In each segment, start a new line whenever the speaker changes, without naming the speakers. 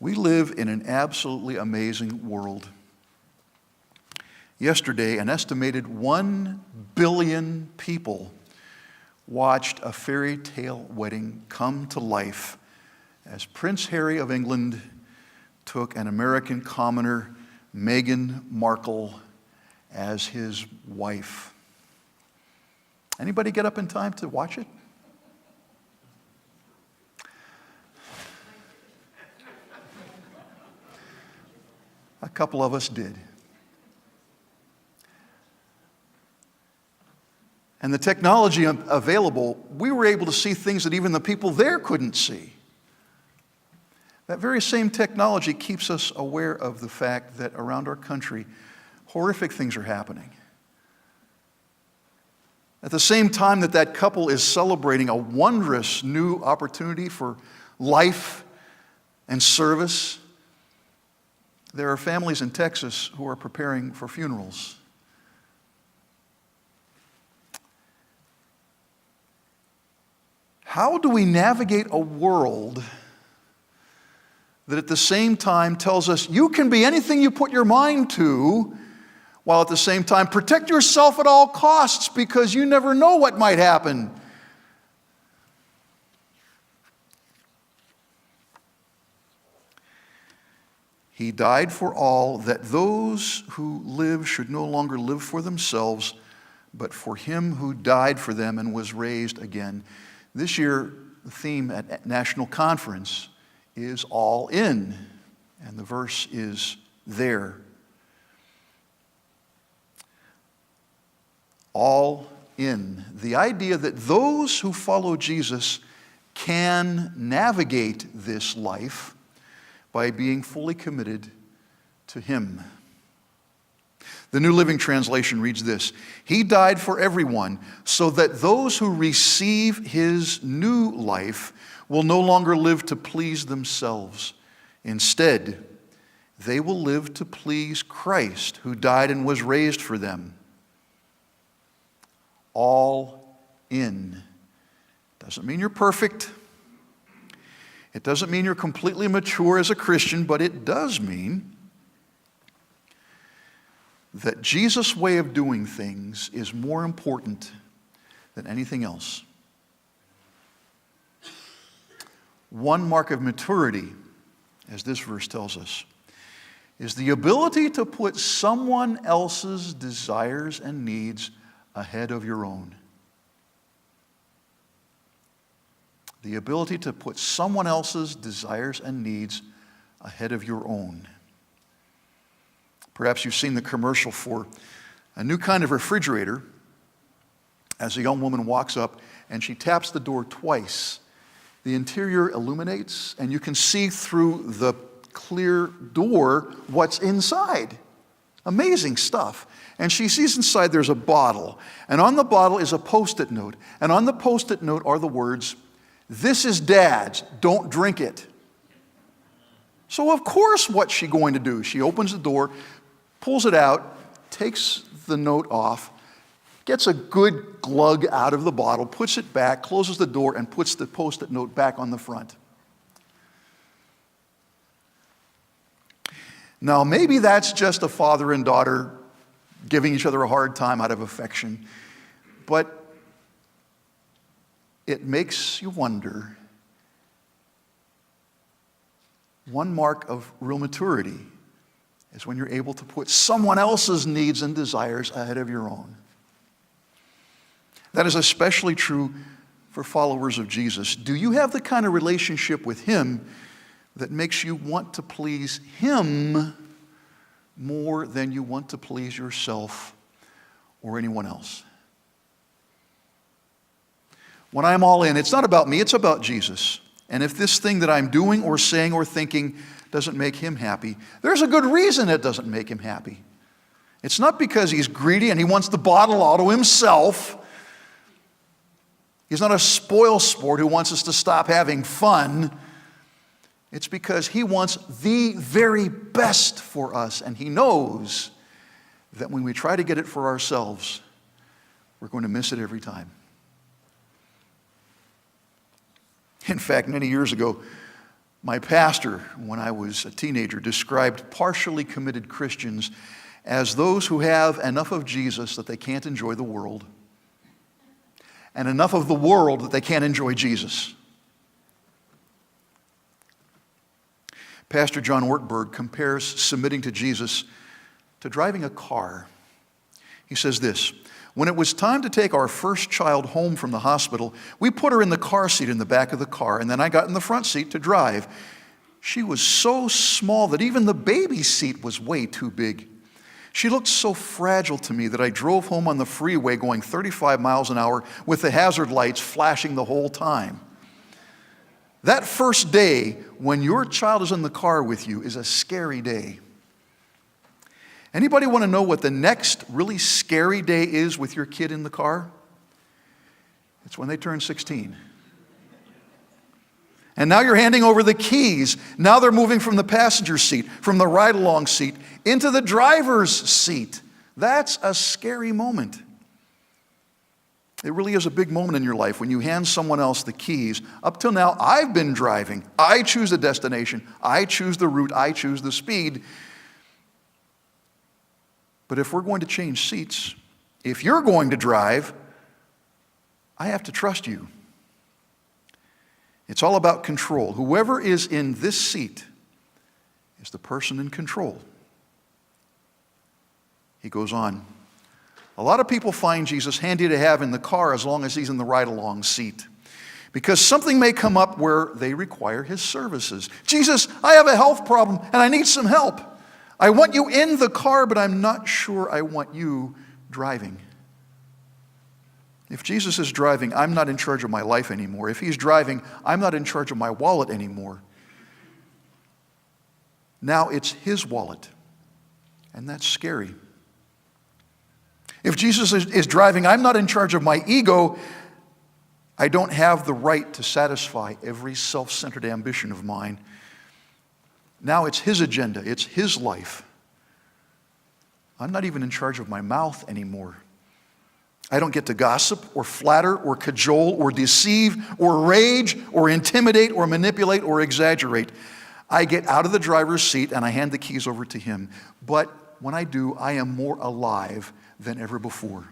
We live in an absolutely amazing world. Yesterday, an estimated 1 billion people watched a fairy tale wedding come to life as Prince Harry of England took an American commoner, Meghan Markle, as his wife. Anybody get up in time to watch it? A couple of us did. And the technology available, we were able to see things that even the people there couldn't see. That very same technology keeps us aware of the fact that around our country, horrific things are happening. At the same time that that couple is celebrating a wondrous new opportunity for life and service, there are families in Texas who are preparing for funerals. How do we navigate a world that at the same time tells us you can be anything you put your mind to, while at the same time protect yourself at all costs because you never know what might happen? He died for all, that those who live should no longer live for themselves, but for him who died for them and was raised again. This year, the theme at National Conference is all in, and the verse is there. All in. The idea that those who follow Jesus can navigate this life by being fully committed to him. The New Living Translation reads this: He died for everyone, so that those who receive his new life will no longer live to please themselves. Instead, they will live to please Christ, who died and was raised for them. All in. Doesn't mean you're perfect. It doesn't mean you're completely mature as a Christian, but it does mean that Jesus' way of doing things is more important than anything else. One mark of maturity, as this verse tells us, is the ability to put someone else's desires and needs ahead of your own. The ability to put someone else's desires and needs ahead of your own. Perhaps you've seen the commercial for a new kind of refrigerator as a young woman walks up and she taps the door twice. The interior illuminates and you can see through the clear door what's inside. Amazing stuff. And she sees inside there's a bottle. And on the bottle is a Post-it note. And on the Post-it note are the words, "This is Dad's, don't drink it." So of course, what's she going to do? She opens the door, pulls it out, takes the note off, gets a good glug out of the bottle, puts it back, closes the door, and puts the Post-it note back on the front. Now, maybe that's just a father and daughter giving each other a hard time out of affection, but it makes you wonder. One mark of real maturity is when you're able to put someone else's needs and desires ahead of your own. That is especially true for followers of Jesus. Do you have the kind of relationship with him that makes you want to please him more than you want to please yourself or anyone else? When I'm all in, it's not about me, it's about Jesus. And if this thing that I'm doing or saying or thinking doesn't make him happy, there's a good reason it doesn't make him happy. It's not because he's greedy and he wants the bottle all to himself. He's not a spoil sport who wants us to stop having fun. It's because he wants the very best for us, and he knows that when we try to get it for ourselves, we're going to miss it every time. In fact, many years ago, My pastor, when I was a teenager, described partially committed Christians as those who have enough of Jesus that they can't enjoy the world, and enough of the world that they can't enjoy Jesus. Pastor John Ortberg compares submitting to Jesus to driving a car. He says this: when it was time to take our first child home from the hospital, we put her in the car seat in the back of the car, and then I got in the front seat to drive. She was so small that even the baby seat was way too big. She looked so fragile to me that I drove home on the freeway going 35 miles an hour with the hazard lights flashing the whole time. That first day when your child is in the car with you is a scary day. Anybody want to know what the next really scary day is with your kid in the car? It's when they turn 16. And now you're handing over the keys. Now they're moving from the passenger seat, from the ride-along seat, into the driver's seat. That's a scary moment. It really is a big moment in your life when you hand someone else the keys. Up till now, I've been driving. I choose the destination. I choose the route. I choose the speed. But if we're going to change seats, if you're going to drive, I have to trust you. It's all about control. Whoever is in this seat is the person in control. He goes on. A lot of people find Jesus handy to have in the car as long as he's in the ride-along seat, because something may come up where they require his services. Jesus, I have a health problem and I need some help. I want you in the car, but I'm not sure I want you driving. If Jesus is driving, I'm not in charge of my life anymore. If he's driving, I'm not in charge of my wallet anymore. Now it's his wallet, and that's scary. If Jesus is driving, I'm not in charge of my ego. I don't have the right to satisfy every self-centered ambition of mine. Now it's his agenda. It's his life. I'm not even in charge of my mouth anymore. I don't get to gossip or flatter or cajole or deceive or rage or intimidate or manipulate or exaggerate. I get out of the driver's seat and I hand the keys over to him. But when I do, I am more alive than ever before.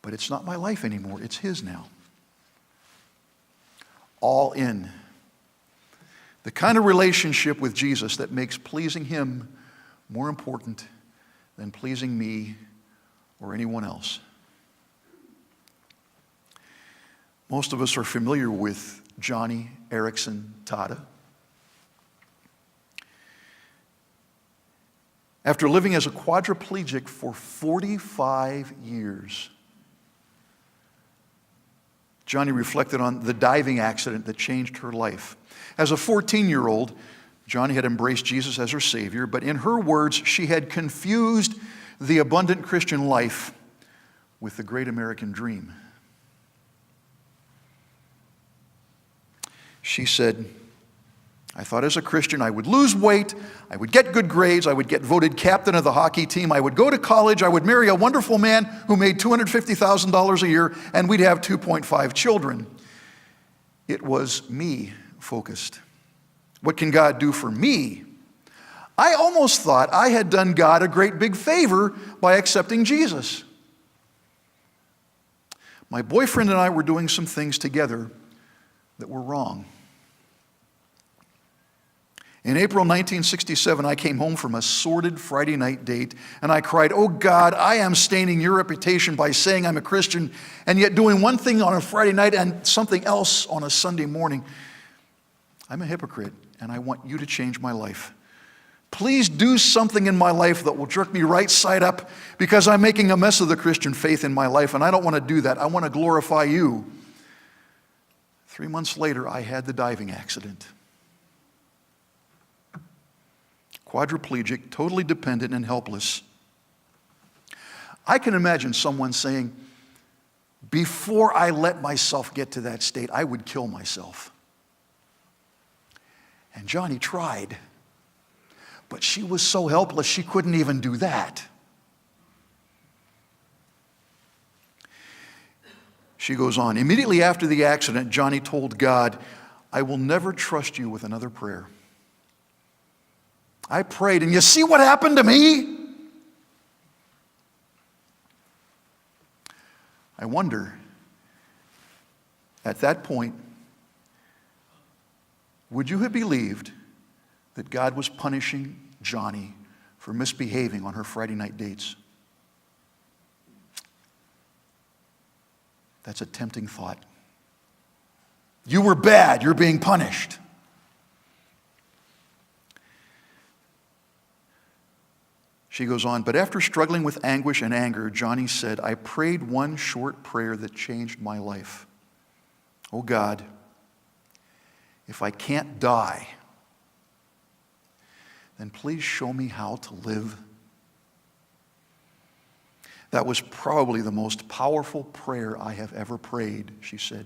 But it's not my life anymore. It's his now. All in. The kind of relationship with Jesus that makes pleasing him more important than pleasing me or anyone else. Most of us are familiar with Johnny Erickson Tada. After living as a quadriplegic for 45 years, Johnny reflected on the diving accident that changed her life. As a 14-year-old, Johnny had embraced Jesus as her Savior, but in her words, she had confused the abundant Christian life with the great American dream. She said, I thought as a Christian I would lose weight, I would get good grades, I would get voted captain of the hockey team, I would go to college, I would marry a wonderful man who made $250,000 a year, and we'd have 2.5 children. It was me focused. What can God do for me? I almost thought I had done God a great big favor by accepting Jesus. My boyfriend and I were doing some things together that were wrong. In April 1967, I came home from a sordid Friday night date, and I cried, oh God, I am staining your reputation by saying I'm a Christian, and yet doing one thing on a Friday night and something else on a Sunday morning. I'm a hypocrite, and I want you to change my life. Please do something in my life that will jerk me right side up, because I'm making a mess of the Christian faith in my life, and I don't want to do that. I want to glorify you. 3 months later, I had the diving accident. Quadriplegic, totally dependent and helpless. I can imagine someone saying, before I let myself get to that state, I would kill myself. And Johnny tried, but she was so helpless she couldn't even do that. She goes on, immediately after the accident, Johnny told God, I will never trust you with another prayer. I prayed, and you see what happened to me? I wonder, at that point, would you have believed that God was punishing Johnny for misbehaving on her Friday night dates? That's a tempting thought. You were bad, you're being punished. She goes on, but after struggling with anguish and anger, Johnny said, I prayed one short prayer that changed my life. Oh God, if I can't die, then please show me how to live. That was probably the most powerful prayer I have ever prayed, she said.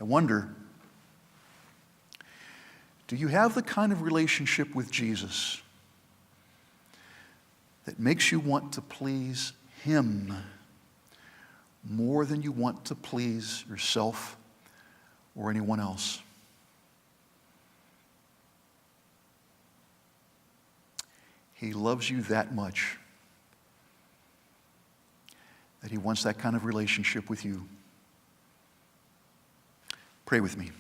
I wonder, do you have the kind of relationship with Jesus that makes you want to please Him more than you want to please yourself or anyone else? He loves you that much that He wants that kind of relationship with you. Pray with me.